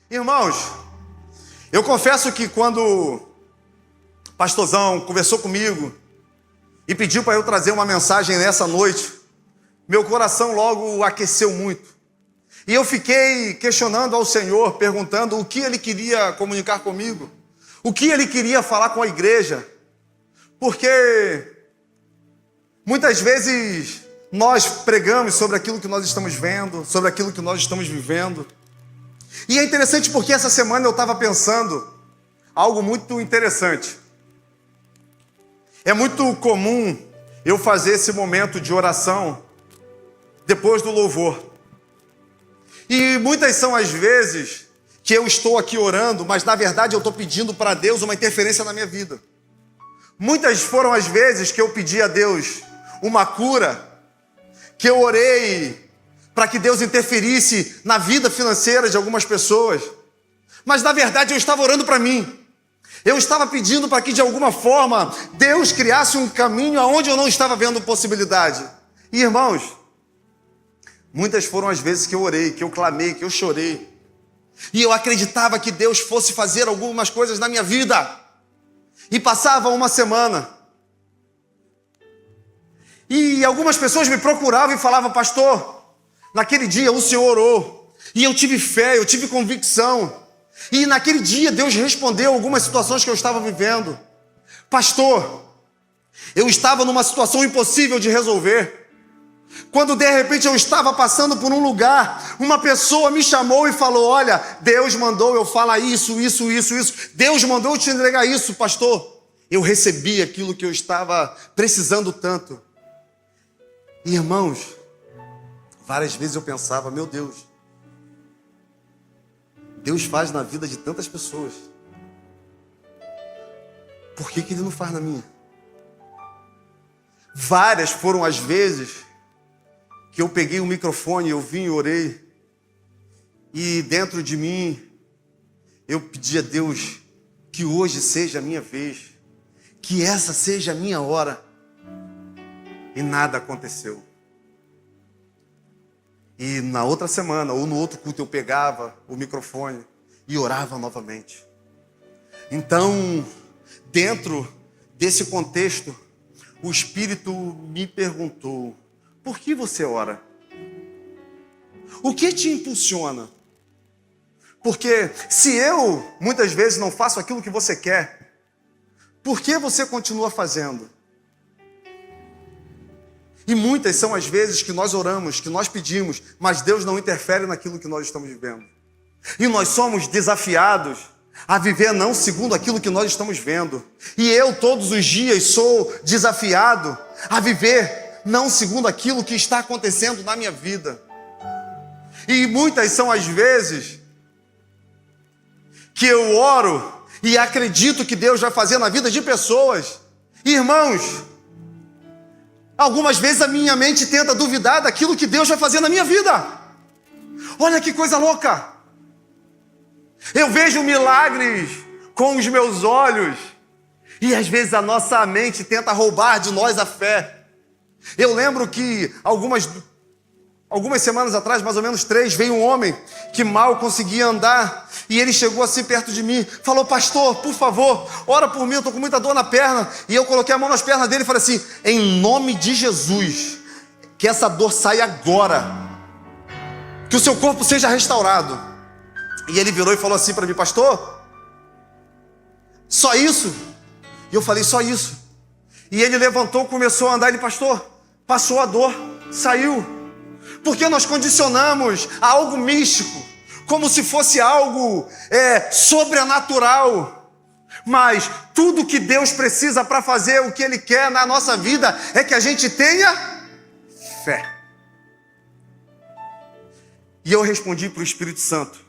Irmãos, eu confesso que quando o pastorzão conversou comigo e pediu para eu trazer uma mensagem nessa noite, meu coração logo aqueceu muito. E eu fiquei questionando ao Senhor, perguntando o que Ele queria comunicar comigo, o que Ele queria falar com a igreja, porque muitas vezes nós pregamos sobre aquilo que nós estamos vendo, sobre aquilo que nós estamos vivendo. E é interessante porque essa semana eu estava pensando algo muito interessante. É muito comum eu fazer esse momento de oração depois do louvor. E muitas são as vezes que eu estou aqui orando, mas na verdade eu estou pedindo para Deus uma interferência na minha vida. Muitas foram as vezes que eu pedi a Deus uma cura, que eu orei para que Deus interferisse na vida financeira de algumas pessoas. Mas na verdade eu estava orando para mim. Eu estava pedindo para que de alguma forma Deus criasse um caminho aonde eu não estava vendo possibilidade. E irmãos, muitas foram as vezes que eu orei, que eu clamei, que eu chorei. E eu acreditava que Deus fosse fazer algumas coisas na minha vida. E passava uma semana. E algumas pessoas me procuravam e falavam: pastor, naquele dia o senhor orou. E eu tive fé, eu tive convicção. E naquele dia Deus respondeu algumas situações que eu estava vivendo. Pastor, eu estava numa situação impossível de resolver. Quando de repente eu estava passando por um lugar, uma pessoa me chamou e falou: olha, Deus mandou eu falar isso. Deus mandou eu te entregar isso, pastor. Eu recebi aquilo que eu estava precisando tanto. E, irmãos, várias vezes eu pensava: meu Deus, Deus faz na vida de tantas pessoas. Por que Ele não faz na minha? Várias foram as vezes que eu peguei o microfone, eu vim e orei. E dentro de mim, eu pedi a Deus que hoje seja a minha vez, que essa seja a minha hora. E nada aconteceu. E na outra semana, ou no outro culto, eu pegava o microfone e orava novamente. Então, dentro desse contexto, o Espírito me perguntou: por que você ora? O que te impulsiona? Porque se eu, muitas vezes, não faço aquilo que você quer, por que você continua fazendo? E muitas são as vezes que nós oramos, que nós pedimos, mas Deus não interfere naquilo que nós estamos vivendo. E nós somos desafiados a viver não segundo aquilo que nós estamos vendo. E eu todos os dias sou desafiado a viver não segundo aquilo que está acontecendo na minha vida. E muitas são as vezes que eu oro e acredito que Deus vai fazer na vida de pessoas. Irmãos, algumas vezes a minha mente tenta duvidar daquilo que Deus vai fazer na minha vida. Olha que coisa louca. Eu vejo milagres com os meus olhos e às vezes a nossa mente tenta roubar de nós a fé. Eu lembro que algumas semanas atrás, mais ou menos 3, veio um homem que mal conseguia andar. E ele chegou assim perto de mim, falou: pastor, por favor, ora por mim, eu estou com muita dor na perna. E eu coloquei a mão nas pernas dele e falei assim: em nome de Jesus, que essa dor saia agora, que o seu corpo seja restaurado. E ele virou e falou assim para mim: pastor, só isso? E eu falei: só isso. E ele levantou, começou a andar. Ele: pastor, passou a dor, saiu. Porque nós condicionamos a algo místico, como se fosse algo sobrenatural. Mas tudo que Deus precisa para fazer o que Ele quer na nossa vida é que a gente tenha fé. E eu respondi para o Espírito Santo: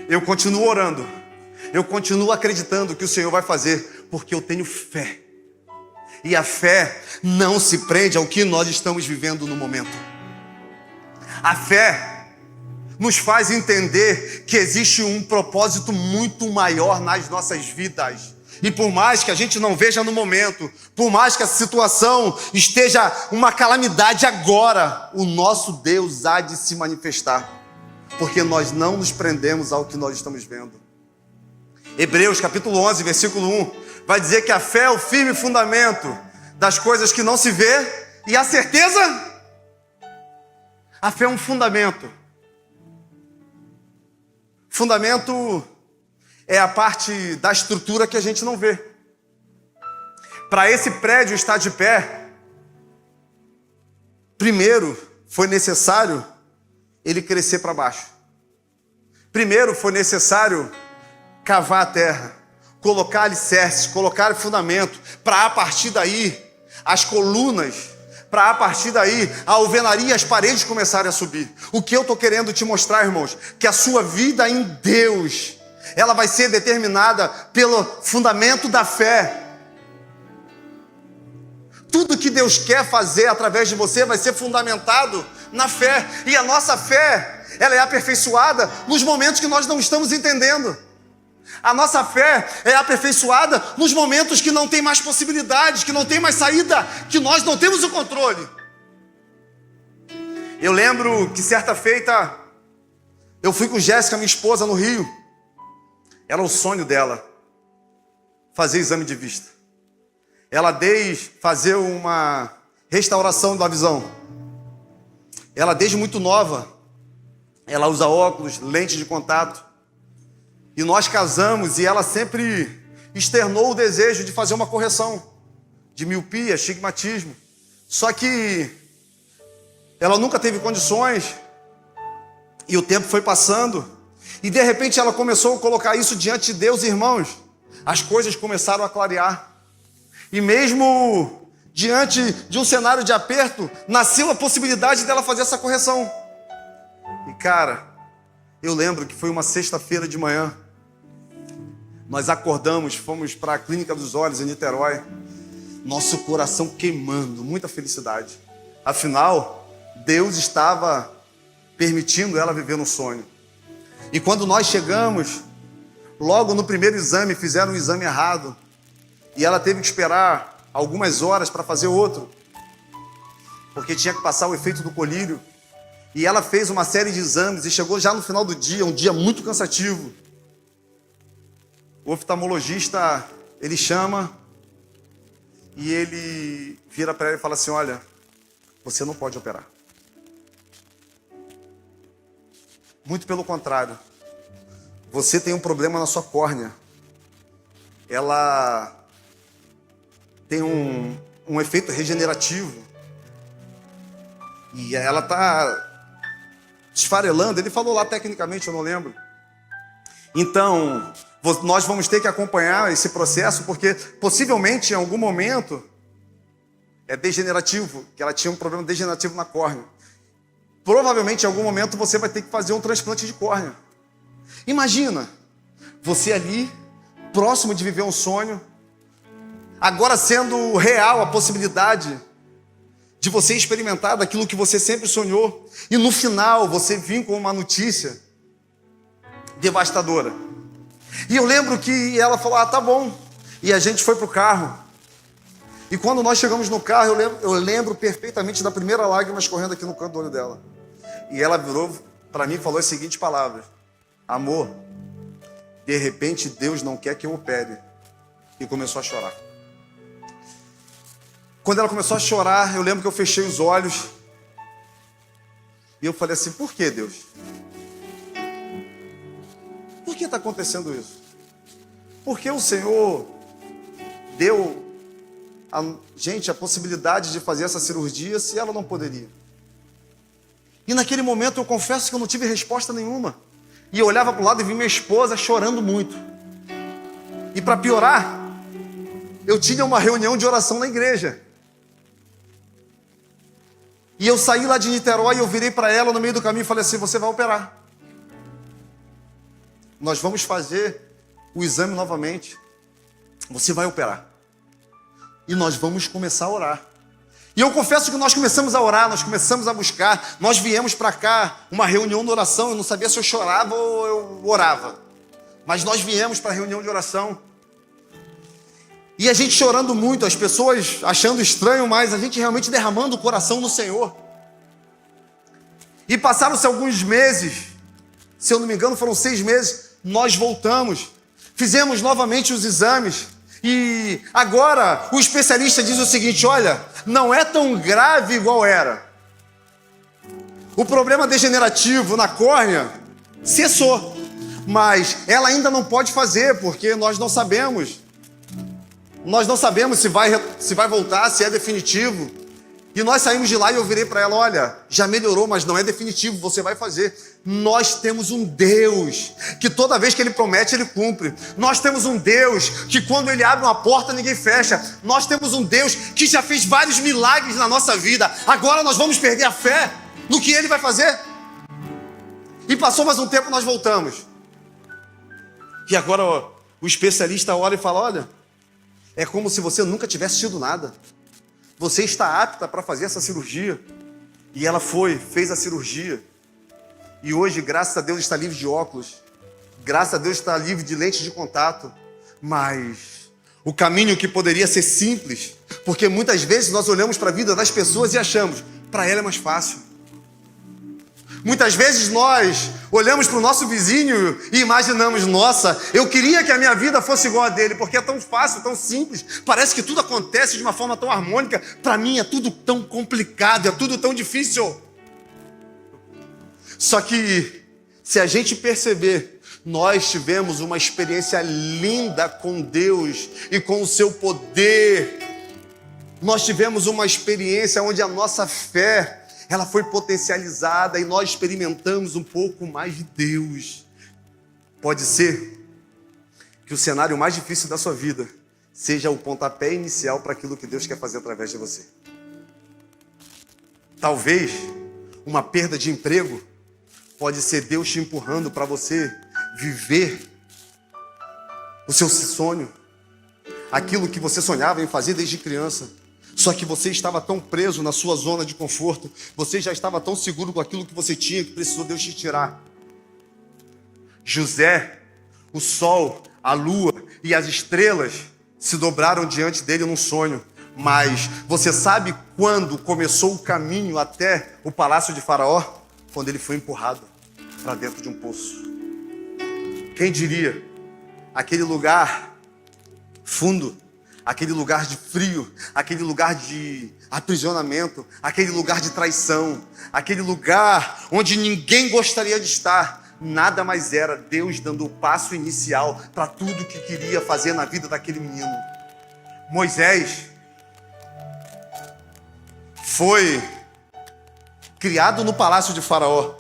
eu continuo orando, eu continuo acreditando que o Senhor vai fazer, porque eu tenho fé. E a fé não se prende ao que nós estamos vivendo no momento. A fé nos faz entender que existe um propósito muito maior nas nossas vidas. E por mais que a gente não veja no momento, por mais que a situação esteja uma calamidade agora, o nosso Deus há de se manifestar. porque nós não nos prendemos ao que nós estamos vendo. Hebreus capítulo 11, versículo 1, vai dizer que a fé é o firme fundamento das coisas que não se vê, e a certeza, a fé é um fundamento. Fundamento é a parte da estrutura que a gente não vê. Para esse prédio estar de pé, primeiro foi necessário ele crescer para baixo. Primeiro foi necessário cavar a terra, colocar alicerces, colocar fundamento, para a partir daí as colunas, para a partir daí a alvenaria e as paredes começarem a subir. O que eu estou querendo te mostrar, irmãos, que a sua vida em Deus, ela vai ser determinada pelo fundamento da fé. Tudo que Deus quer fazer através de você vai ser fundamentado na fé. E a nossa fé, ela é aperfeiçoada nos momentos que nós não estamos entendendo. A nossa fé é aperfeiçoada nos momentos que não tem mais possibilidades, que não tem mais saída, que nós não temos o controle. Eu lembro que certa feita, eu fui com Jéssica, minha esposa, no Rio. Era o sonho dela, fazer exame de vista. Ela desde fazer uma restauração da visão. Ela desde muito nova, ela usa óculos, lente de contato. E nós casamos e ela sempre externou o desejo de fazer uma correção de miopia, astigmatismo. Só que ela nunca teve condições e o tempo foi passando. E de repente ela começou a colocar isso diante de Deus, irmãos. As coisas começaram a clarear. E mesmo diante de um cenário de aperto, nasceu a possibilidade dela fazer essa correção. E cara, eu lembro que foi uma sexta-feira de manhã. Nós acordamos, fomos para a Clínica dos Olhos em Niterói. Nosso coração queimando, muita felicidade. Afinal, Deus estava permitindo ela viver no sonho. E quando nós chegamos, logo no primeiro exame, fizeram um exame errado. E ela teve que esperar algumas horas para fazer outro, porque tinha que passar o efeito do colírio. E ela fez uma série de exames e chegou já no final do dia, um dia muito cansativo. O oftalmologista, ele chama e ele vira para ela e fala assim: olha, você não pode operar. Muito pelo contrário, você tem um problema na sua córnea. Ela tem um efeito regenerativo. E ela está esfarelando. Ele falou lá tecnicamente, eu não lembro. Então, nós vamos ter que acompanhar esse processo, porque possivelmente em algum momento é degenerativo, que ela tinha um problema degenerativo na córnea. Provavelmente em algum momento você vai ter que fazer um transplante de córnea. Imagina, você ali, próximo de viver um sonho, agora sendo real a possibilidade de você experimentar daquilo que você sempre sonhou, e no final você vir com uma notícia devastadora. E eu lembro que ela falou: ah, tá bom. E a gente foi pro carro. E quando nós chegamos no carro, eu lembro perfeitamente da primeira lágrima escorrendo aqui no canto do olho dela. E ela virou para mim e falou as seguintes palavras: amor, de repente Deus não quer que eu opere. E começou a chorar. Quando ela começou a chorar, eu lembro que eu fechei os olhos. E eu falei assim: por que, Deus? Por que está acontecendo isso? Porque o Senhor deu a gente a possibilidade de fazer essa cirurgia se ela não poderia. E naquele momento eu confesso que eu não tive resposta nenhuma. E eu olhava para o lado e vi minha esposa chorando muito. E para piorar, eu tinha uma reunião de oração na igreja. E eu saí lá de Niterói e eu virei para ela no meio do caminho e falei assim: você vai operar. Nós vamos fazer o exame novamente. Você vai operar. E nós vamos começar a orar. E eu confesso que nós começamos a orar, nós começamos a buscar. Nós viemos para cá, uma reunião de oração. Eu não sabia se eu chorava ou eu orava. Mas nós viemos para a reunião de oração. E a gente chorando muito, as pessoas achando estranho, mas a gente realmente derramando o coração no Senhor. E passaram-se alguns meses, Se eu não me engano, foram 6 meses. Nós voltamos. Fizemos novamente os exames. E agora o especialista diz o seguinte: olha, não é tão grave igual era. O problema degenerativo na córnea cessou. Mas ela ainda não pode fazer, porque nós não sabemos. Nós não sabemos se vai voltar, se é definitivo. E nós saímos de lá e eu virei para ela: olha, já melhorou, mas não é definitivo, você vai fazer. Nós temos um Deus que toda vez que Ele promete, Ele cumpre. Nós temos um Deus que quando Ele abre uma porta, ninguém fecha. Nós temos um Deus que já fez vários milagres na nossa vida. Agora nós vamos perder a fé no que Ele vai fazer? E passou mais um tempo, nós voltamos. E agora o especialista olha e fala: olha, é como se você nunca tivesse tido nada. Você está apta para fazer essa cirurgia. E ela fez a cirurgia. E hoje, graças a Deus, está livre de óculos. Graças a Deus, está livre de lentes de contato. Mas o caminho que poderia ser simples, porque muitas vezes nós olhamos para a vida das pessoas e achamos, para ela é mais fácil. Muitas vezes nós olhamos para o nosso vizinho e imaginamos: nossa, eu queria que a minha vida fosse igual a dele, porque é tão fácil, tão simples, parece que tudo acontece de uma forma tão harmônica. Para mim é tudo tão complicado, é tudo tão difícil. Só que, se a gente perceber, nós tivemos uma experiência linda com Deus e com o seu poder. Nós tivemos uma experiência onde a nossa fé, ela foi potencializada e nós experimentamos um pouco mais de Deus. Pode ser que o cenário mais difícil da sua vida seja o pontapé inicial para aquilo que Deus quer fazer através de você. Talvez uma perda de emprego pode ser Deus te empurrando para você viver o seu sonho, aquilo que você sonhava em fazer desde criança. Só que você estava tão preso na sua zona de conforto, você já estava tão seguro com aquilo que você tinha, que precisou Deus te tirar. José, o sol, a lua e as estrelas se dobraram diante dele num sonho. Mas você sabe quando começou o caminho até o palácio de Faraó? Quando ele foi empurrado para dentro de um poço. Quem diria? Aquele lugar fundo, aquele lugar de frio, aquele lugar de aprisionamento, aquele lugar de traição, aquele lugar onde ninguém gostaria de estar, nada mais era Deus dando o passo inicial para tudo que queria fazer na vida daquele menino. Moisés foi criado no palácio de Faraó,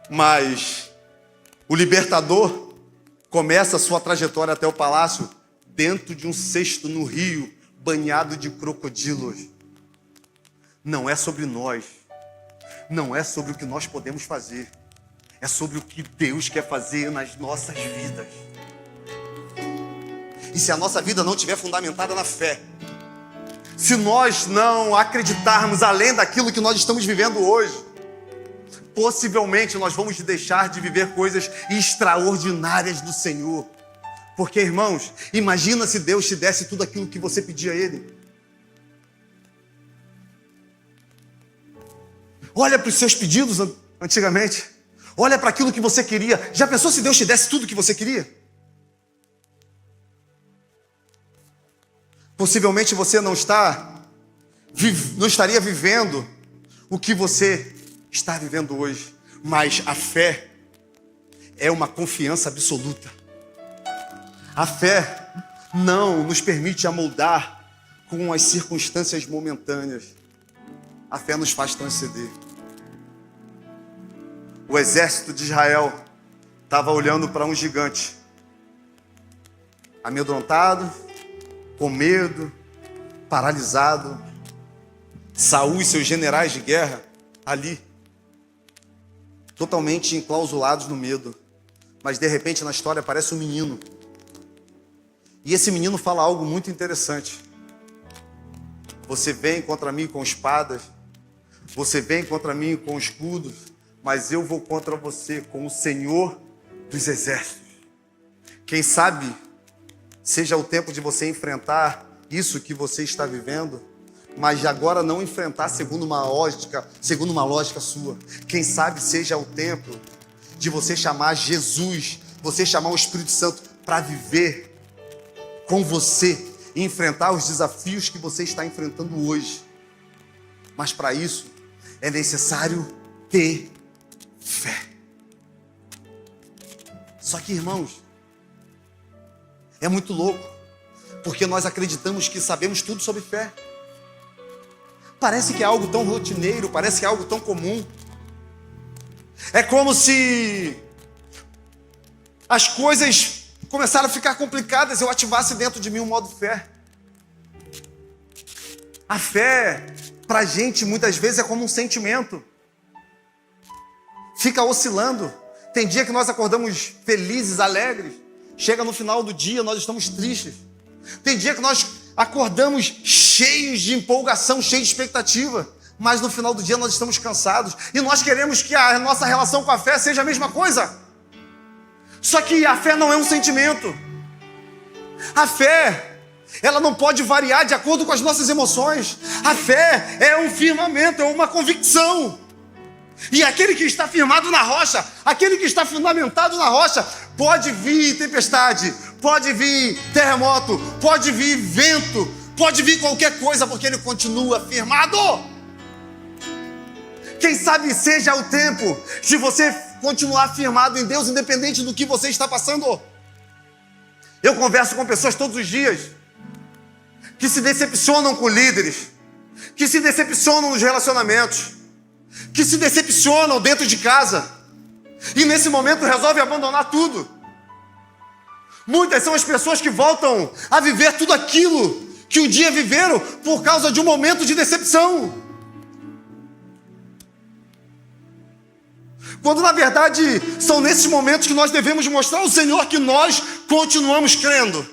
mas o libertador começa a sua trajetória até o palácio dentro de um cesto no rio, banhado de crocodilos. Não é sobre nós, não é sobre o que nós podemos fazer, é sobre o que Deus quer fazer nas nossas vidas. E se a nossa vida não estiver fundamentada na fé, se nós não acreditarmos além daquilo que nós estamos vivendo hoje, possivelmente nós vamos deixar de viver coisas extraordinárias do Senhor. Porque, irmãos, imagina se Deus te desse tudo aquilo que você pedia a Ele. Olha para os seus pedidos antigamente. Olha para aquilo que você queria. Já pensou se Deus te desse tudo o que você queria? Possivelmente você não estaria vivendo o que você está vivendo hoje. Mas a fé é uma confiança absoluta. A fé não nos permite amoldar com as circunstâncias momentâneas. A fé nos faz transcender. O exército de Israel estava olhando para um gigante, amedrontado, com medo, paralisado. Saul e seus generais de guerra ali, totalmente enclausulados no medo. Mas de repente na história aparece um menino. E esse menino fala algo muito interessante. Você vem contra mim com espadas, você vem contra mim com escudos, mas eu vou contra você com o Senhor dos Exércitos. Quem sabe seja o tempo de você enfrentar isso que você está vivendo, mas agora não enfrentar segundo uma lógica sua. Quem sabe seja o tempo de você chamar Jesus, você chamar o Espírito Santo para viver com você e enfrentar os desafios que você está enfrentando hoje. Mas para isso é necessário ter fé. Só que, irmãos, é muito louco, porque nós acreditamos que sabemos tudo sobre fé. Parece que é algo tão rotineiro, parece que é algo tão comum. É como se as coisas começaram a ficar complicadas, eu ativasse dentro de mim um modo fé. A fé, pra gente, muitas vezes é como um sentimento. Fica oscilando. Tem dia que nós acordamos felizes, alegres. Chega no final do dia, nós estamos tristes. Tem dia que nós acordamos cheios de empolgação, cheios de expectativa. Mas no final do dia nós estamos cansados. E nós queremos que a nossa relação com a fé seja a mesma coisa. Só que a fé não é um sentimento. A fé, ela não pode variar de acordo com as nossas emoções. A fé é um firmamento, é uma convicção. E aquele que está firmado na rocha, aquele que está fundamentado na rocha, pode vir tempestade, pode vir terremoto, pode vir vento, pode vir qualquer coisa, porque ele continua firmado. Quem sabe seja o tempo de você continuar firmado em Deus, independente do que você está passando. Eu converso com pessoas todos os dias que se decepcionam com líderes, que se decepcionam nos relacionamentos, que se decepcionam dentro de casa e nesse momento resolvem abandonar tudo. Muitas são as pessoas que voltam a viver tudo aquilo que um dia viveram por causa de um momento de decepção. Quando na verdade são nesses momentos que nós devemos mostrar ao Senhor que nós continuamos crendo.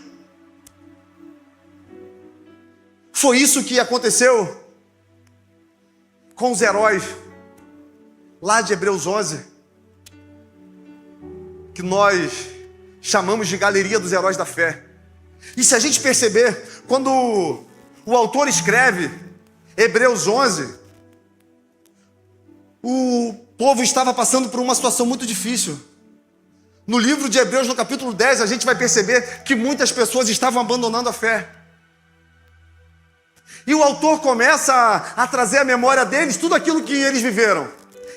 Foi isso que aconteceu com os heróis lá de Hebreus 11, que nós chamamos de galeria dos heróis da fé. E se a gente perceber, quando o autor escreve Hebreus 11, o povo estava passando por uma situação muito difícil. No livro de Hebreus, no capítulo 10, a gente vai perceber que muitas pessoas estavam abandonando a fé. E o autor começa a trazer à memória deles tudo aquilo que eles viveram.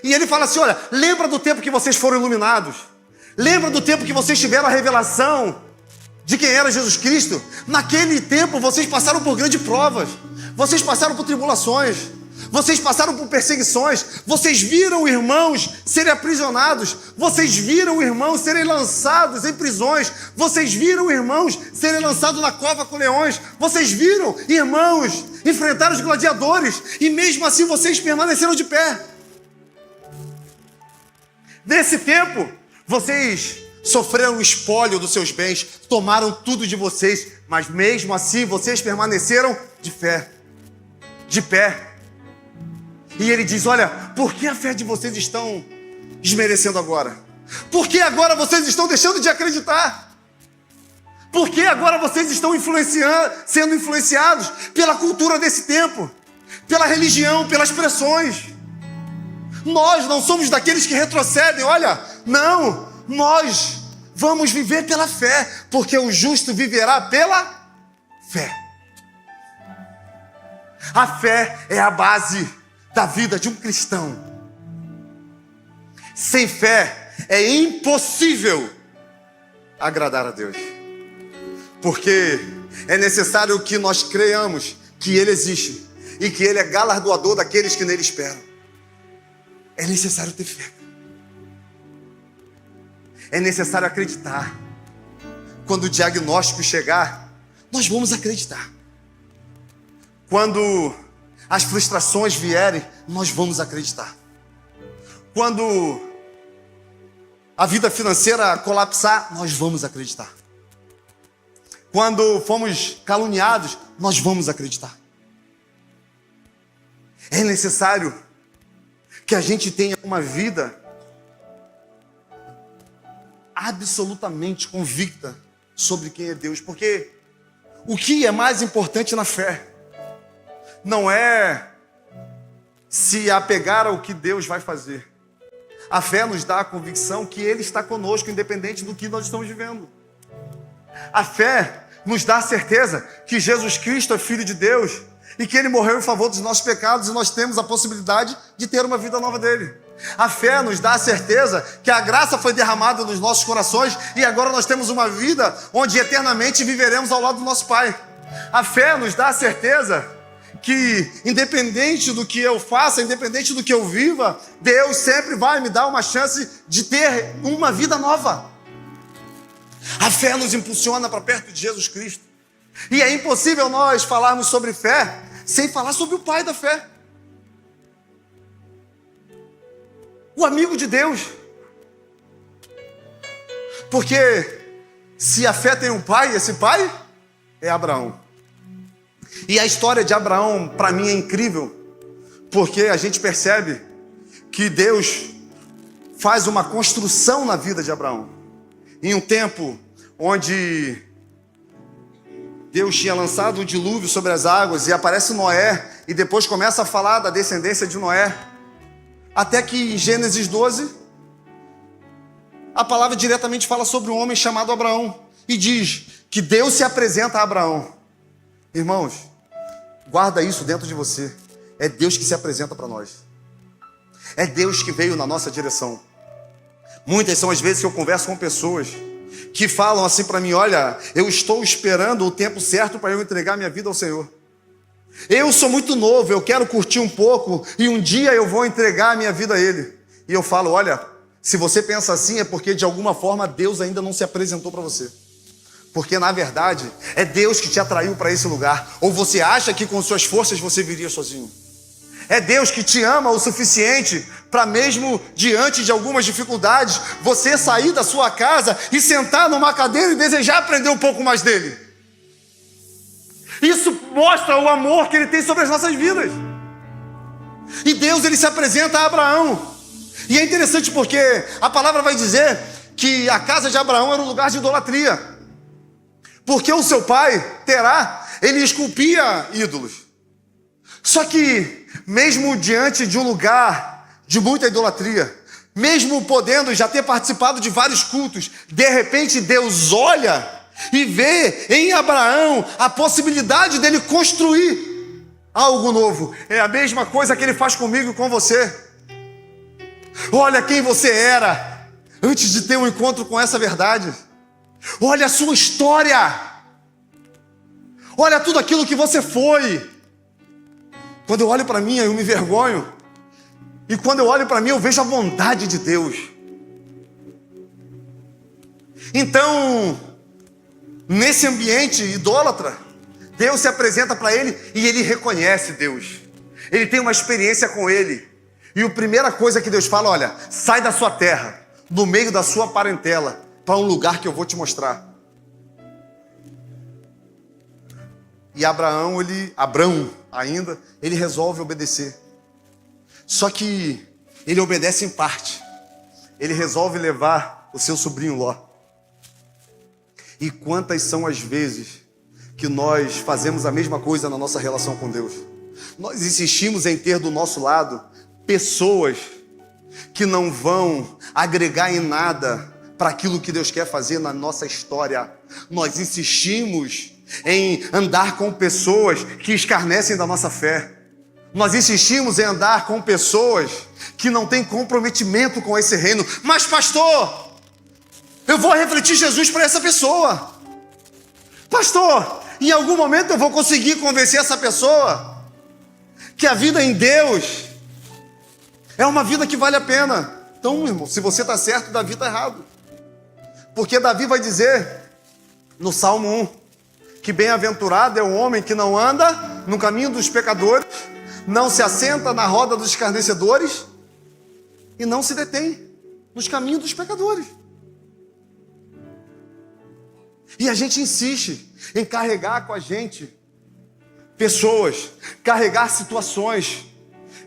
E ele fala assim, olha, lembra do tempo que vocês foram iluminados? Lembra do tempo que vocês tiveram a revelação de quem era Jesus Cristo? Naquele tempo vocês passaram por grandes provas. Vocês passaram por tribulações. Vocês passaram por perseguições. Vocês viram irmãos serem aprisionados. Vocês viram irmãos serem lançados em prisões. Vocês viram irmãos serem lançados na cova com leões. Vocês viram irmãos enfrentar os gladiadores. E mesmo assim vocês permaneceram de pé. Nesse tempo, vocês sofreram o espólio dos seus bens, tomaram tudo de vocês, mas mesmo assim vocês permaneceram de fé, de pé. E ele diz, olha, por que a fé de vocês estão desmerecendo agora? Por que agora vocês estão deixando de acreditar? Por que agora vocês estão sendo influenciados pela cultura desse tempo, pela religião, pelas pressões? Nós não somos daqueles que retrocedem, olha, não, nós vamos viver pela fé, porque o justo viverá pela fé. A fé é a base da vida de um cristão. Sem fé é impossível agradar a Deus, porque é necessário que nós creiamos que Ele existe e que Ele é galardoador daqueles que nele esperam. É necessário ter fé. É necessário acreditar. Quando o diagnóstico chegar, nós vamos acreditar. Quando as frustrações vierem, nós vamos acreditar. Quando a vida financeira colapsar, nós vamos acreditar. Quando fomos caluniados, nós vamos acreditar. É necessário que a gente tenha uma vida absolutamente convicta sobre quem é Deus. Porque o que é mais importante na fé não é se apegar ao que Deus vai fazer. A fé nos dá a convicção que Ele está conosco, independente do que nós estamos vivendo. A fé nos dá a certeza que Jesus Cristo é Filho de Deus e que Ele morreu em favor dos nossos pecados e nós temos a possibilidade de ter uma vida nova dele. A fé nos dá a certeza que a graça foi derramada nos nossos corações e agora nós temos uma vida onde eternamente viveremos ao lado do nosso Pai. A fé nos dá a certeza que, independente do que eu faça, independente do que eu viva, Deus sempre vai me dar uma chance de ter uma vida nova. A fé nos impulsiona para perto de Jesus Cristo. E é impossível nós falarmos sobre fé sem falar sobre o Pai da fé. O amigo de Deus. Porque se a fé tem um pai, esse pai é Abraão. E a história de Abraão, para mim, é incrível, porque a gente percebe que Deus faz uma construção na vida de Abraão. Em um tempo onde Deus tinha lançado o dilúvio sobre as águas e aparece Noé, e depois começa a falar da descendência de Noé, até que em Gênesis 12, a palavra diretamente fala sobre um homem chamado Abraão, e diz que Deus se apresenta a Abraão. Irmãos, guarda isso dentro de você. É Deus que se apresenta para nós. É Deus que veio na nossa direção. Muitas são as vezes que eu converso com pessoas que falam assim para mim: olha, eu estou esperando o tempo certo para eu entregar minha vida ao Senhor. Eu sou muito novo, eu quero curtir um pouco e um dia eu vou entregar a minha vida a Ele. E eu falo: olha, se você pensa assim é porque de alguma forma Deus ainda não se apresentou para você. Porque na verdade é Deus que te atraiu para esse lugar. Ou você acha que com suas forças você viria sozinho? É Deus que te ama o suficiente para mesmo diante de algumas dificuldades, você sair da sua casa e sentar numa cadeira e desejar aprender um pouco mais dele. Isso mostra o amor que Ele tem sobre as nossas vidas. E Deus, Ele se apresenta a Abraão. E é interessante porque a palavra vai dizer que a casa de Abraão era um lugar de idolatria. Porque o seu pai, Terá, ele esculpia ídolos. Só que, mesmo diante de um lugar de muita idolatria, mesmo podendo já ter participado de vários cultos, de repente Deus olha e vê em Abraão a possibilidade dele construir algo novo. É a mesma coisa que Ele faz comigo e com você. Olha quem você era antes de ter um encontro com essa verdade. Olha a sua história. Olha tudo aquilo que você foi. Quando eu olho para mim, eu me envergonho. E quando eu olho para mim, eu vejo a bondade de Deus. Então, nesse ambiente idólatra, Deus se apresenta para ele e ele reconhece Deus. Ele tem uma experiência com Ele. E a primeira coisa que Deus fala: olha, sai da sua terra, no meio da sua parentela, para um lugar que eu vou te mostrar. E Abraão ainda, ele resolve obedecer. Só que ele obedece em parte. Ele resolve levar o seu sobrinho Ló. E quantas são as vezes que nós fazemos a mesma coisa na nossa relação com Deus? Nós insistimos em ter do nosso lado pessoas que não vão agregar em nada para aquilo que Deus quer fazer na nossa história. Nós insistimos em andar com pessoas que escarnecem da nossa fé. Nós insistimos em andar com pessoas que não têm comprometimento com esse reino. Mas pastor, eu vou refletir Jesus para essa pessoa. Pastor, em algum momento eu vou conseguir convencer essa pessoa que a vida em Deus é uma vida que vale a pena. Então, irmão, se você está certo, Davi está errado. Porque Davi vai dizer no Salmo 1 que bem-aventurado é o homem que não anda no caminho dos pecadores, não se assenta na roda dos escarnecedores e não se detém nos caminhos dos pecadores. E a gente insiste em carregar com a gente pessoas, carregar situações,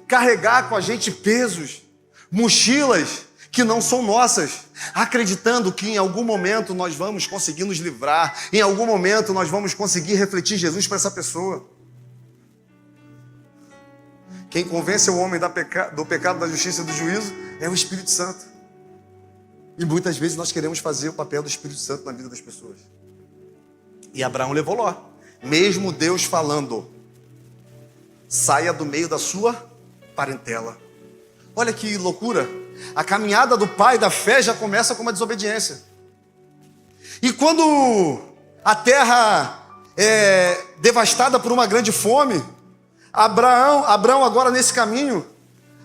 carregar com a gente pesos, mochilas que não são nossas, acreditando que em algum momento nós vamos conseguir nos livrar, em algum momento nós vamos conseguir refletir Jesus para essa pessoa. Quem convence o homem do pecado, da justiça e do juízo é o Espírito Santo. E muitas vezes nós queremos fazer o papel do Espírito Santo na vida das pessoas. E Abraão levou Ló. Mesmo Deus falando, saia do meio da sua parentela. Olha que loucura. A caminhada do pai da fé já começa com uma desobediência. E quando a terra é devastada por uma grande fome, Abraão agora nesse caminho,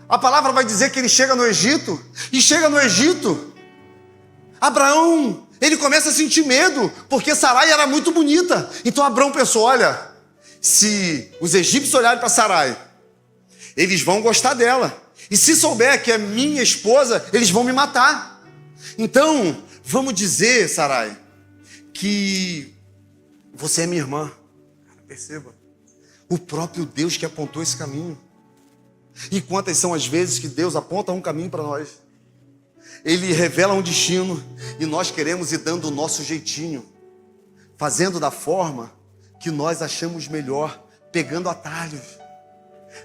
a palavra vai dizer que ele chega no Egito, e chega no Egito, Abraão, ele começa a sentir medo, porque Sarai era muito bonita. Então Abraão pensou, olha, se os egípcios olharem para Sarai, eles vão gostar dela. E se souber que é minha esposa, eles vão me matar. Então, vamos dizer, Sarai, que você é minha irmã. Cara, perceba, o próprio Deus que apontou esse caminho. E quantas são as vezes que Deus aponta um caminho para nós? Ele revela um destino e nós queremos ir dando o nosso jeitinho, fazendo da forma que nós achamos melhor, pegando atalhos,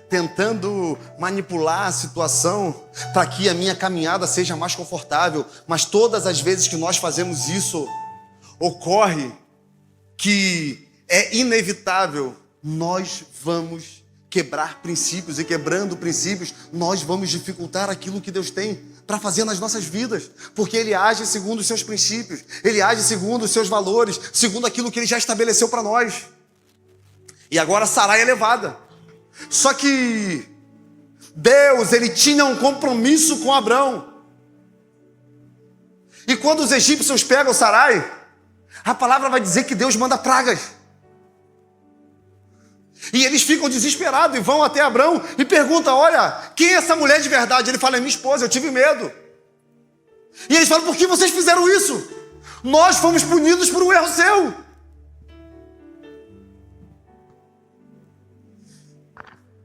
tentando manipular a situação para que a minha caminhada seja mais confortável. Mas todas as vezes que nós fazemos isso, ocorre que é inevitável, nós vamos quebrar princípios, e quebrando princípios, nós vamos dificultar aquilo que Deus tem para fazer nas nossas vidas, porque Ele age segundo os seus princípios, Ele age segundo os seus valores, segundo aquilo que Ele já estabeleceu para nós. E agora Sarai é levada. Só que Deus, Ele tinha um compromisso com Abraão. E quando os egípcios pegam Sarai, a palavra vai dizer que Deus manda pragas. E eles ficam desesperados e vão até Abraão e perguntam, olha, quem é essa mulher de verdade? Ele fala, é minha esposa, eu tive medo. E eles falam, por que vocês fizeram isso? Nós fomos punidos por um erro seu.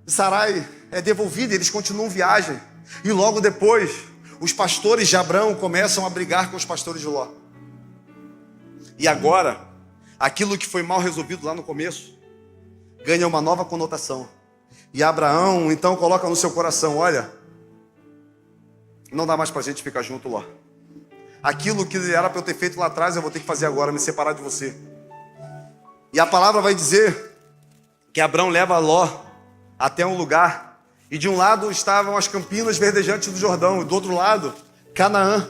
Sarai é devolvida, eles continuam viagem. E logo depois, os pastores de Abraão começam a brigar com os pastores de Ló. E agora, aquilo que foi mal resolvido lá no começo, ganha uma nova conotação. E Abraão então coloca no seu coração, olha, não dá mais pra gente ficar junto, Ló. Aquilo que era para eu ter feito lá atrás, eu vou ter que fazer agora, me separar de você. E a palavra vai dizer que Abraão leva Ló até um lugar, e de um lado estavam as campinas verdejantes do Jordão, e do outro lado, Canaã,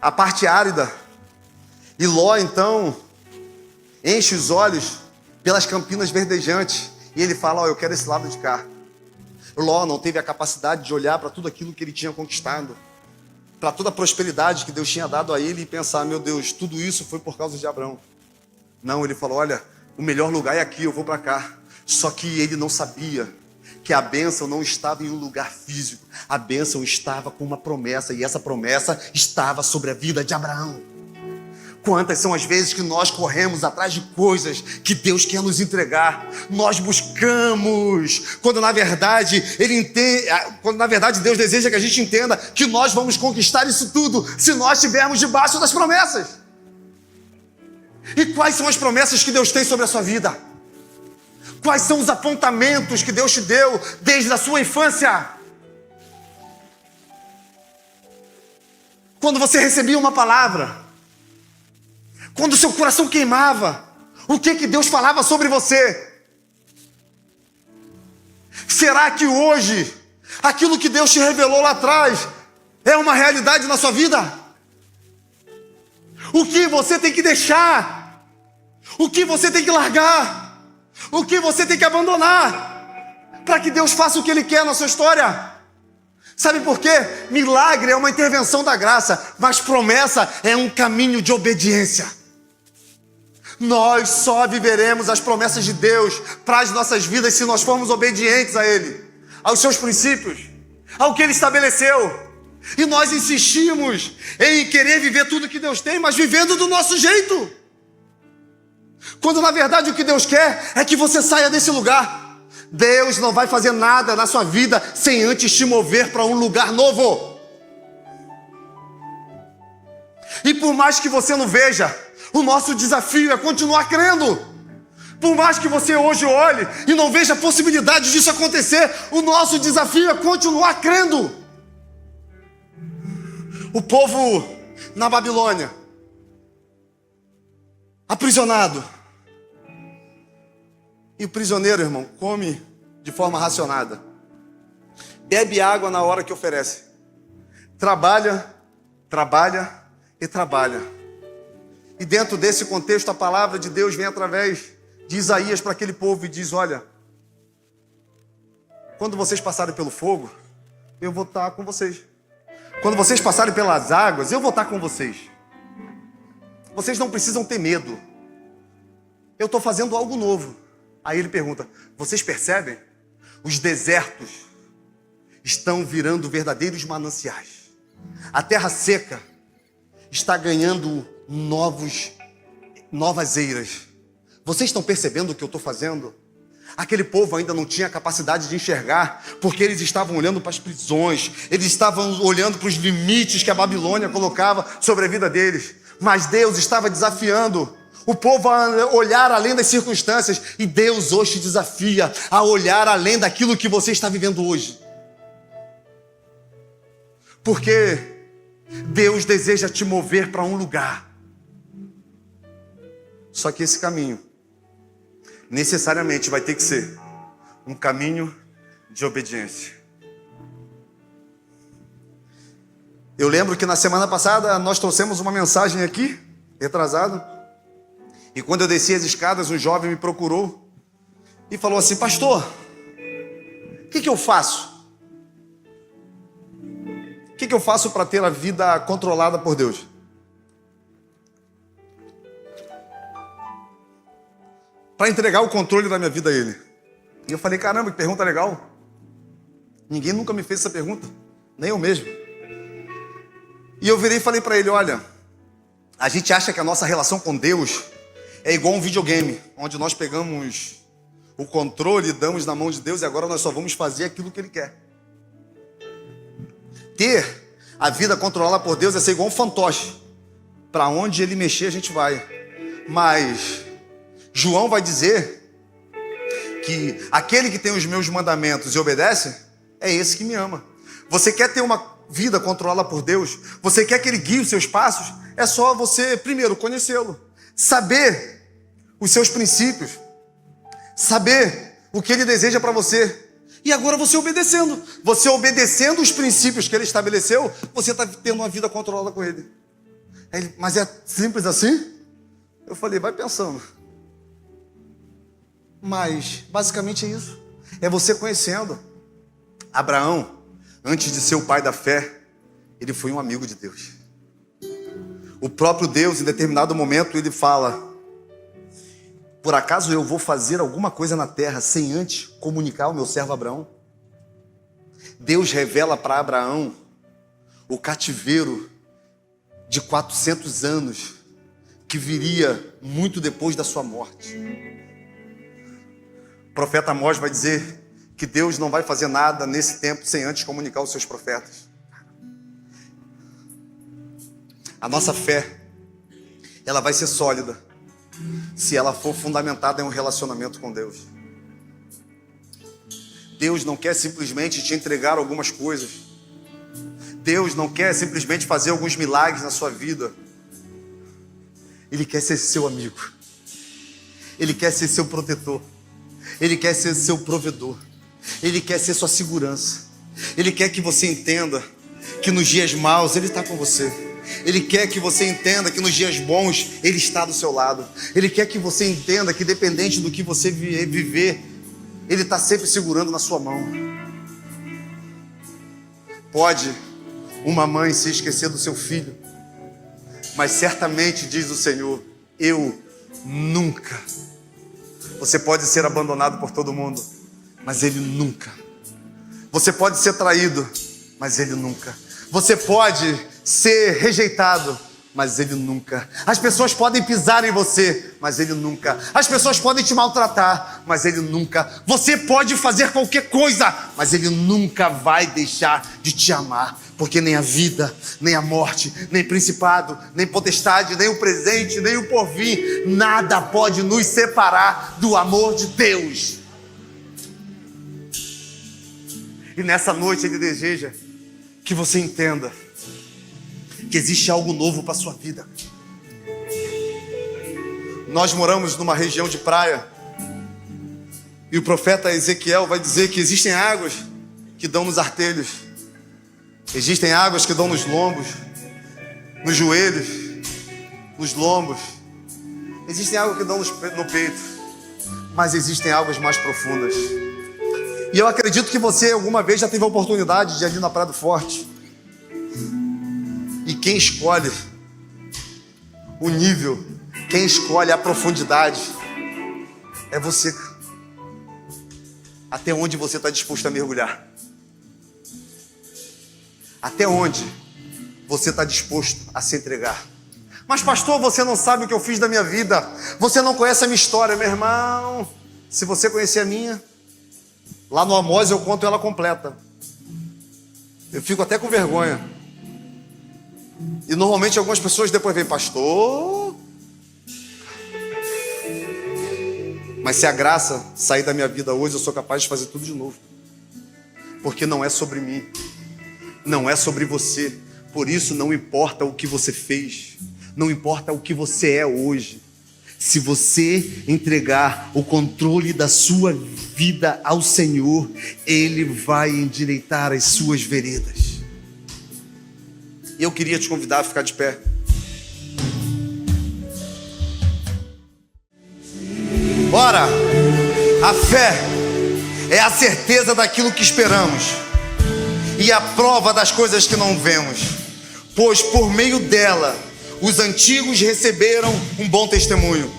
a parte árida. E Ló então enche os olhos pelas campinas verdejantes, e ele fala, eu quero esse lado de cá. Ló não teve a capacidade de olhar para tudo aquilo que ele tinha conquistado, para toda a prosperidade que Deus tinha dado a ele, e pensar, meu Deus, tudo isso foi por causa de Abraão. Não, ele falou, olha, o melhor lugar é aqui, eu vou para cá. Só que ele não sabia que a bênção não estava em um lugar físico, a bênção estava com uma promessa, e essa promessa estava sobre a vida de Abraão. Quantas são as vezes que nós corremos atrás de coisas que Deus quer nos entregar? Nós buscamos, quando na verdade Deus deseja que a gente entenda que nós vamos conquistar isso tudo se nós estivermos debaixo das promessas. E quais são as promessas que Deus tem sobre a sua vida? Quais são os apontamentos que Deus te deu desde a sua infância? Quando você recebia uma palavra, quando o seu coração queimava, o que Deus falava sobre você? Será que hoje, aquilo que Deus te revelou lá atrás, é uma realidade na sua vida? O que você tem que deixar? O que você tem que largar? O que você tem que abandonar? Para que Deus faça o que Ele quer na sua história? Sabe por quê? Milagre é uma intervenção da graça, mas promessa é um caminho de obediência. Nós só viveremos as promessas de Deus para as nossas vidas se nós formos obedientes a Ele, aos seus princípios, ao que Ele estabeleceu. E nós insistimos em querer viver tudo que Deus tem, mas vivendo do nosso jeito. Quando na verdade o que Deus quer é que você saia desse lugar. Deus não vai fazer nada na sua vida sem antes te mover para um lugar novo. E por mais que você não veja, o nosso desafio é continuar crendo. Por mais que você hoje olhe e não veja a possibilidade disso acontecer, o nosso desafio é continuar crendo. O povo na Babilônia, aprisionado. E o prisioneiro, irmão, come de forma racionada. Bebe água na hora que oferece. Trabalha, trabalha e trabalha. E dentro desse contexto, a palavra de Deus vem através de Isaías para aquele povo e diz: olha, quando vocês passarem pelo fogo, eu vou estar com vocês. Quando vocês passarem pelas águas, eu vou estar com vocês. Vocês não precisam ter medo. Eu estou fazendo algo novo. Aí ele pergunta: vocês percebem? Os desertos estão virando verdadeiros mananciais. A terra seca está ganhando novas eiras. Vocês estão percebendo o que eu estou fazendo? Aquele povo ainda não tinha capacidade de enxergar, porque eles estavam olhando para as prisões, eles estavam olhando para os limites que a Babilônia colocava sobre a vida deles. Mas Deus estava desafiando o povo a olhar além das circunstâncias, e Deus hoje te desafia a olhar além daquilo que você está vivendo hoje. Porque Deus deseja te mover para um lugar. Só que esse caminho necessariamente vai ter que ser um caminho de obediência. Eu lembro que na semana passada nós trouxemos uma mensagem aqui, retrasado, e quando eu desci as escadas, um jovem me procurou e falou assim: pastor, o que eu faço? O que eu faço para ter a vida controlada por Deus? Para entregar o controle da minha vida a Ele. E eu falei: caramba, que pergunta legal. Ninguém nunca me fez essa pergunta, nem eu mesmo. E eu virei e falei para ele: olha, a gente acha que a nossa relação com Deus é igual um videogame, onde nós pegamos o controle e damos na mão de Deus, e agora nós só vamos fazer aquilo que Ele quer. Ter a vida controlada por Deus é ser igual um fantoche. Para onde Ele mexer, a gente vai. Mas João vai dizer que aquele que tem os meus mandamentos e obedece, é esse que me ama. Você quer ter uma vida controlada por Deus? Você quer que Ele guie os seus passos? É só você, primeiro, conhecê-lo. Saber os seus princípios. Saber o que Ele deseja para você. E agora você obedecendo. Você obedecendo os princípios que Ele estabeleceu, você está tendo uma vida controlada com Ele. Mas é simples assim? Eu falei: vai pensando. Mas basicamente é isso. É você conhecendo. Abraão, antes de ser o pai da fé, ele foi um amigo de Deus. O próprio Deus, em determinado momento, ele fala: por acaso eu vou fazer alguma coisa na terra sem antes comunicar ao meu servo Abraão? Deus revela para Abraão o cativeiro de 400 anos que viria muito depois da sua morte. O profeta Amós vai dizer que Deus não vai fazer nada nesse tempo sem antes comunicar aos seus profetas. A nossa fé, ela vai ser sólida se ela for fundamentada em um relacionamento com Deus. Deus não quer simplesmente te entregar algumas coisas. Deus não quer simplesmente fazer alguns milagres na sua vida. Ele quer ser seu amigo. Ele quer ser seu protetor. Ele quer ser seu provedor. Ele quer ser sua segurança. Ele quer que você entenda que nos dias maus Ele está com você. Ele quer que você entenda que nos dias bons Ele está do seu lado. Ele quer que você entenda que, dependente do que você viver, Ele está sempre segurando na sua mão. Pode uma mãe se esquecer do seu filho, mas certamente, diz o Senhor, eu nunca. Você pode ser abandonado por todo mundo, mas Ele nunca. Você pode ser traído, mas Ele nunca. Você pode ser rejeitado, mas Ele nunca. As pessoas podem pisar em você, mas Ele nunca. As pessoas podem te maltratar, mas Ele nunca. Você pode fazer qualquer coisa, mas Ele nunca vai deixar de te amar, Porque nem a vida, nem a morte, nem principado, nem potestade, nem o presente, nem o porvir, nada pode nos separar do amor de Deus. E nessa noite Ele deseja que você entenda que existe algo novo para a sua vida. Nós moramos numa região de praia e o profeta Ezequiel vai dizer que existem águas que dão nos artelhos, existem águas que dão nos lombos, nos joelhos, nos lombos, existem águas que dão no peito, mas existem águas mais profundas. E eu acredito que você alguma vez já teve a oportunidade de ir ali na Praia do Forte. E quem escolhe o nível, quem escolhe a profundidade, é você. Até onde você está disposto a mergulhar? Até onde você está disposto a se entregar? Mas pastor, você não sabe o que eu fiz da minha vida. Você não conhece a minha história. Meu irmão, se você conhecer a minha, lá no Amós eu conto ela completa. Eu fico até com vergonha. E normalmente algumas pessoas depois vêm, pastor. Mas se a graça sair da minha vida hoje, eu sou capaz de fazer tudo de novo. Porque não é sobre mim, não é sobre você. Por isso não importa o que você fez, não importa o que você é hoje. Se você entregar o controle da sua vida ao Senhor, Ele vai endireitar as suas veredas. E eu queria te convidar a ficar de pé. Ora, a fé é a certeza daquilo que esperamos e a prova das coisas que não vemos, pois por meio dela os antigos receberam um bom testemunho.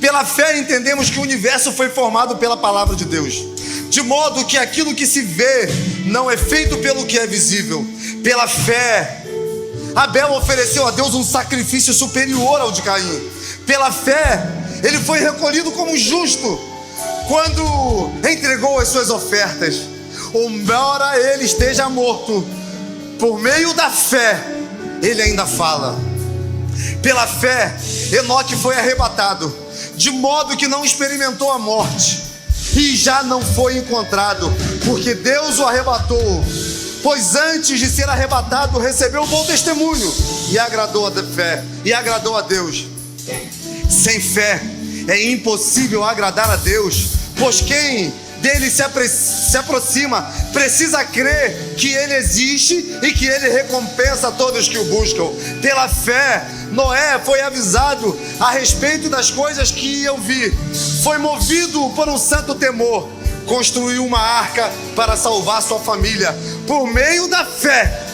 Pela fé entendemos que o universo foi formado pela palavra de Deus, de modo que aquilo que se vê não é feito pelo que é visível. Pela fé, Abel ofereceu a Deus um sacrifício superior ao de Caim. Pela fé, ele foi recolhido como justo quando entregou as suas ofertas. Embora ele esteja morto, por meio da fé, ele ainda fala. Pela fé, Enoque foi arrebatado, de modo que não experimentou a morte, e já não foi encontrado, porque Deus o arrebatou. Pois antes de ser arrebatado, recebeu um bom testemunho e agradou a Deus. Sem fé é impossível agradar a Deus, pois quem dele se aproxima precisa crer que ele existe e que ele recompensa a todos que o buscam. Pela fé, Noé foi avisado a respeito das coisas que iam vir. Foi movido por um santo temor, construiu uma arca para salvar sua família. Por meio da fé,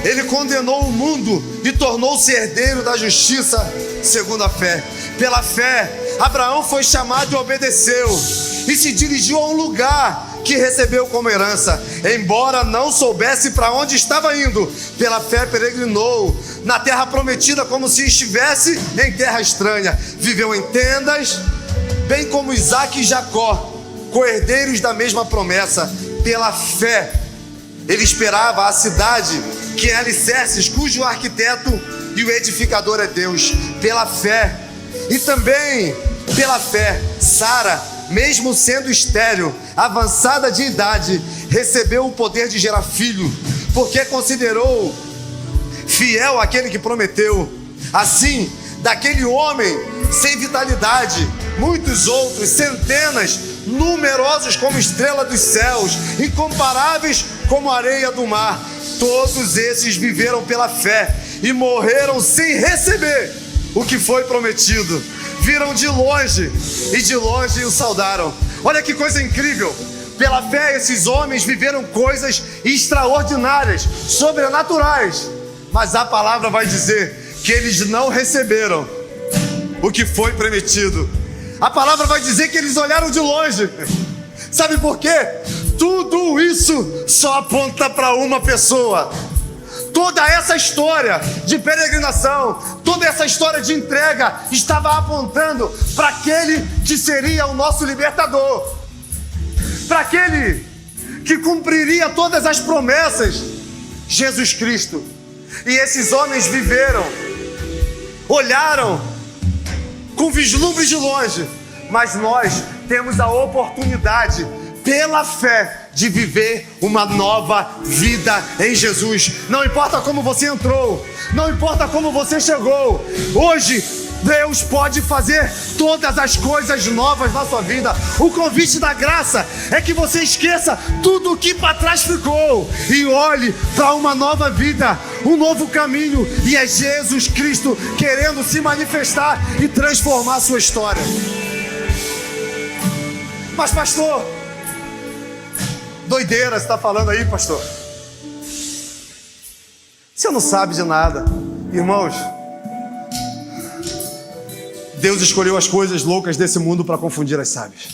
ele condenou o mundo e tornou-se herdeiro da justiça segundo a fé. Pela fé, Abraão foi chamado e obedeceu, e se dirigiu a um lugar que recebeu como herança, embora não soubesse para onde estava indo. Pela fé peregrinou na terra prometida como se estivesse em terra estranha. Viveu em tendas, bem como Isaque e Jacó, co-herdeiros da mesma promessa. Pela fé, ele esperava a cidade que é alicerces, cujo arquiteto e o edificador é Deus. Pela fé, e também pela fé, Sara, mesmo sendo estéril, avançada de idade, recebeu o poder de gerar filho, porque considerou fiel aquele que prometeu. Assim, daquele homem sem vitalidade, muitos outros, centenas, numerosos como estrela dos céus, incomparáveis como a areia do mar, todos esses viveram pela fé e morreram sem receber o que foi prometido. Viram de longe e de longe o saudaram. Olha que coisa incrível. Pela fé esses homens viveram coisas extraordinárias, sobrenaturais. Mas a palavra vai dizer que eles não receberam o que foi prometido. A palavra vai dizer que eles olharam de longe. Sabe por quê? Tudo isso só aponta para uma pessoa. Toda essa história de peregrinação, toda essa história de entrega estava apontando para aquele que seria o nosso libertador, para aquele que cumpriria todas as promessas Jesus Cristo. E esses homens viveram, olharam com vislumbre de longe, mas nós temos a oportunidade, pela fé, de viver uma nova vida em Jesus. Não importa como você entrou, não importa como você chegou, hoje Deus pode fazer todas as coisas novas na sua vida. O convite da graça é que você esqueça tudo o que para trás ficou e olhe para uma nova vida, um novo caminho, e é Jesus Cristo querendo se manifestar e transformar a sua história. Mas pastor, doideira você está falando aí, pastor? Você não sabe de nada. Irmãos, Deus escolheu as coisas loucas desse mundo para confundir as sábias.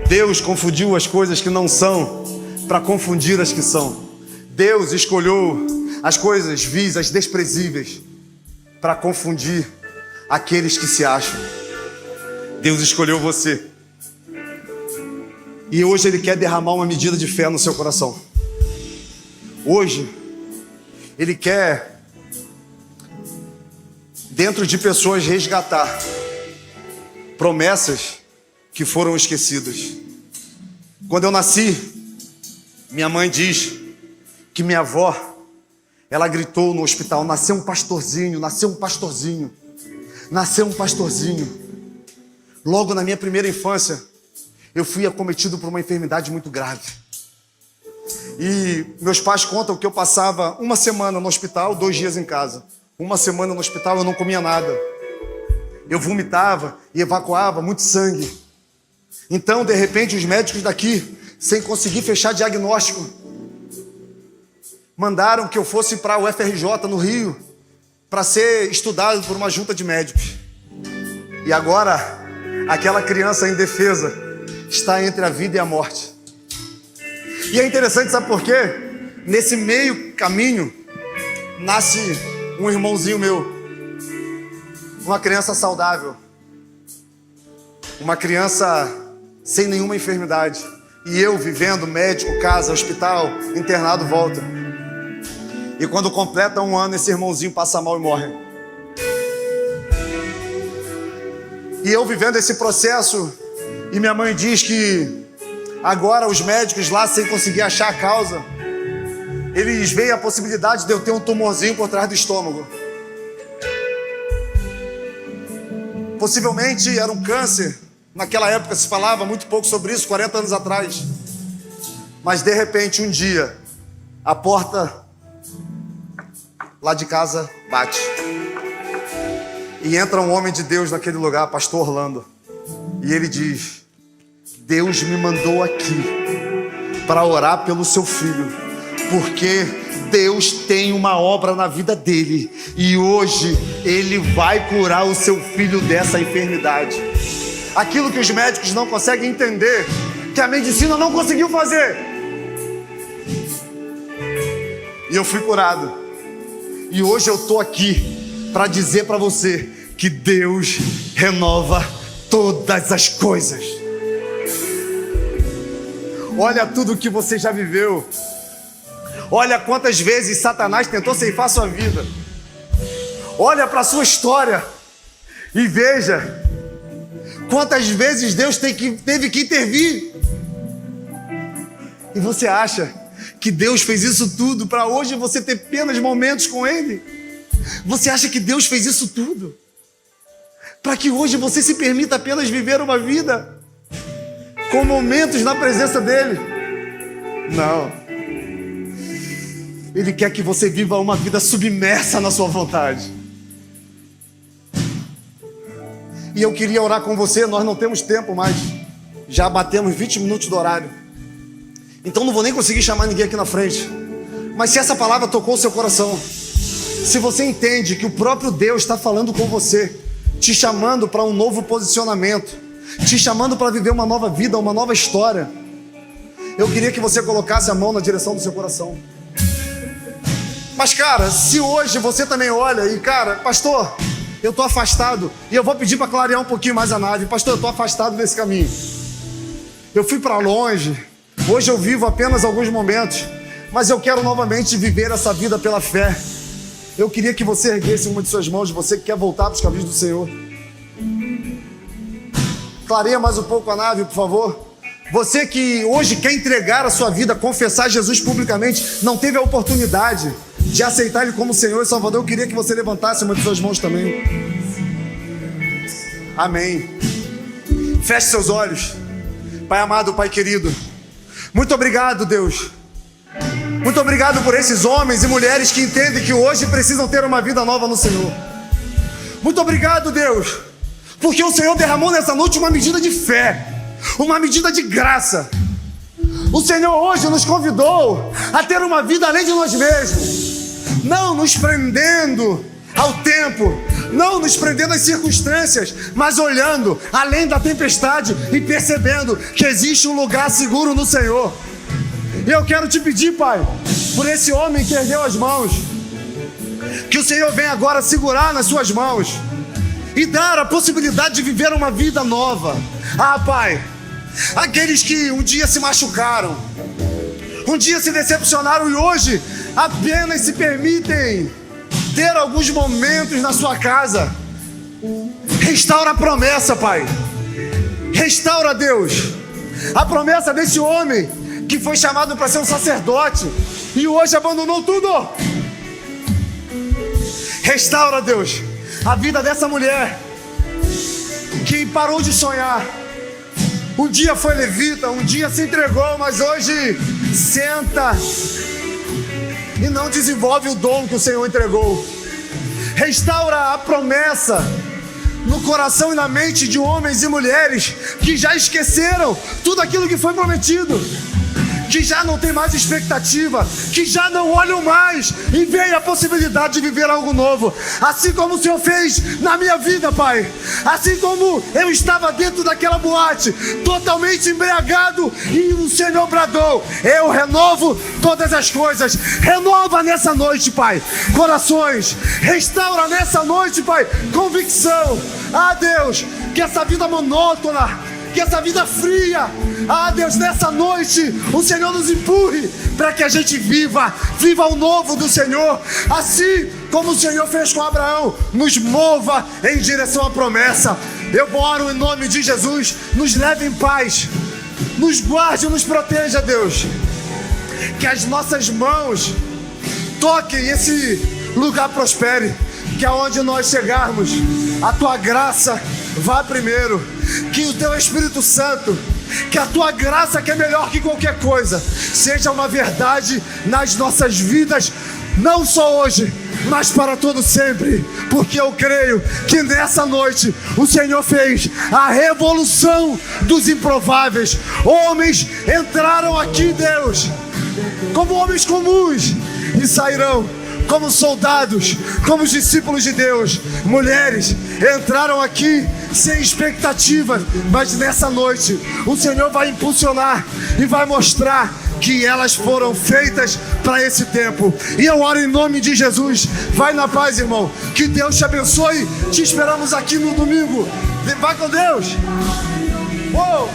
Deus confundiu as coisas que não são para confundir as que são. Deus escolheu as coisas vis, as desprezíveis, para confundir aqueles que se acham. Deus escolheu você. E hoje Ele quer derramar uma medida de fé no seu coração. Hoje Ele quer, dentro de pessoas, resgatar promessas que foram esquecidas. Quando eu nasci, minha mãe diz que minha avó, ela gritou no hospital: nasceu um pastorzinho, nasceu um pastorzinho, nasceu um pastorzinho. Logo na minha primeira infância, eu fui acometido por uma enfermidade muito grave. E meus pais contam que eu passava uma semana no hospital, 2 dias em casa. Uma semana no hospital eu não comia nada. Eu vomitava e evacuava muito sangue. Então, de repente, os médicos daqui, sem conseguir fechar diagnóstico, mandaram que eu fosse para o UFRJ no Rio para ser estudado por uma junta de médicos. E agora, aquela criança indefesa está entre a vida e a morte. E é interessante, sabe por quê? Nesse meio caminho, nasce um irmãozinho meu, uma criança saudável, uma criança sem nenhuma enfermidade, e eu vivendo médico, casa, hospital, internado, volta. E quando completa 1 ano, esse irmãozinho passa mal e morre. E eu vivendo esse processo, e minha mãe diz que agora os médicos lá, sem conseguir achar a causa, eles veem a possibilidade de eu ter um tumorzinho por trás do estômago. Possivelmente era um câncer. Naquela época se falava muito pouco sobre isso, 40 anos atrás. Mas de repente, um dia, a porta lá de casa bate. E entra um homem de Deus naquele lugar, pastor Orlando. E ele diz: Deus me mandou aqui para orar pelo seu filho, porque Deus tem uma obra na vida dele, e hoje Ele vai curar o seu filho dessa enfermidade. Aquilo que os médicos não conseguem entender, que a medicina não conseguiu fazer. E eu fui curado. E hoje eu estou aqui para dizer para você que Deus renova todas as coisas. Olha tudo que você já viveu. Olha quantas vezes Satanás tentou ceifar sua vida. Olha para a sua história e veja quantas vezes Deus teve que intervir. E você acha que Deus fez isso tudo para hoje você ter apenas momentos com Ele? Você acha que Deus fez isso tudo para que hoje você se permita apenas viver uma vida com momentos na presença dEle? Não. Ele quer que você viva uma vida submersa na sua vontade. E eu queria orar com você, nós não temos tempo mais. Já batemos 20 minutos do horário. Então não vou nem conseguir chamar ninguém aqui na frente. Mas se essa palavra tocou o seu coração, se você entende que o próprio Deus está falando com você, te chamando para um novo posicionamento, te chamando para viver uma nova vida, uma nova história, eu queria que você colocasse a mão na direção do seu coração. Mas cara, se hoje você também olha e cara, pastor, eu estou afastado, e eu vou pedir para clarear um pouquinho mais a nave. Pastor, eu estou afastado desse caminho. Eu fui para longe, hoje eu vivo apenas alguns momentos, mas eu quero novamente viver essa vida pela fé. Eu queria que você erguesse uma de suas mãos, você que quer voltar para os caminhos do Senhor. Clareia mais um pouco a nave, por favor. Você que hoje quer entregar a sua vida, confessar Jesus publicamente, não teve a oportunidade de aceitar Ele como Senhor e Salvador, eu queria que você levantasse uma de suas mãos também. Amém. Feche seus olhos. Pai amado, Pai querido, muito obrigado, Deus. Muito obrigado por esses homens e mulheres que entendem que hoje precisam ter uma vida nova no Senhor. Muito obrigado, Deus, porque o Senhor derramou nessa noite uma medida de fé, uma medida de graça. O Senhor hoje nos convidou a ter uma vida além de nós mesmos, não nos prendendo ao tempo, não nos prendendo às circunstâncias, mas olhando além da tempestade e percebendo que existe um lugar seguro no Senhor. E eu quero te pedir, Pai, por esse homem que ergueu as mãos, que o Senhor venha agora segurar nas suas mãos e dar a possibilidade de viver uma vida nova. Ah, Pai, aqueles que um dia se machucaram, um dia se decepcionaram e hoje apenas se permitem ter alguns momentos na sua casa, restaura a promessa, Pai. Restaura, Deus, a promessa desse homem que foi chamado para ser um sacerdote e hoje abandonou tudo. Restaura, Deus, a vida dessa mulher que parou de sonhar. Um dia foi levita, um dia se entregou, mas hoje senta e não desenvolve o dom que o Senhor entregou. Restaura a promessa no coração e na mente de homens e mulheres que já esqueceram tudo aquilo que foi prometido, que já não tem mais expectativa, que já não olham mais e veem a possibilidade de viver algo novo, assim como o Senhor fez na minha vida, Pai. Assim como eu estava dentro daquela boate, totalmente embriagado, e o Senhor bradou: eu renovo todas as coisas. Renova nessa noite, Pai, corações. Restaura nessa noite, Pai, convicção. Ah, Deus, que essa vida monótona, que essa vida fria, ah, Deus, nessa noite o Senhor nos empurre para que a gente viva o novo do Senhor, assim como o Senhor fez com Abraão. Nos mova em direção à promessa. Eu oro em nome de Jesus, nos leve em paz, nos guarde e nos proteja, Deus. Que as nossas mãos toquem esse lugar, prospere, que aonde nós chegarmos, a Tua graça vá primeiro, que o Teu Espírito Santo, que a Tua graça, que é melhor que qualquer coisa, seja uma verdade nas nossas vidas, não só hoje, mas para todo sempre, porque eu creio que nessa noite o Senhor fez a revolução dos improváveis. Homens entraram aqui, Deus, como homens comuns e sairão como soldados, como discípulos de Deus. Mulheres entraram aqui sem expectativa, mas nessa noite o Senhor vai impulsionar e vai mostrar que elas foram feitas para esse tempo. E eu oro em nome de Jesus. Vai na paz, irmão. Que Deus te abençoe. Te esperamos aqui no domingo. Vai com Deus. Uou!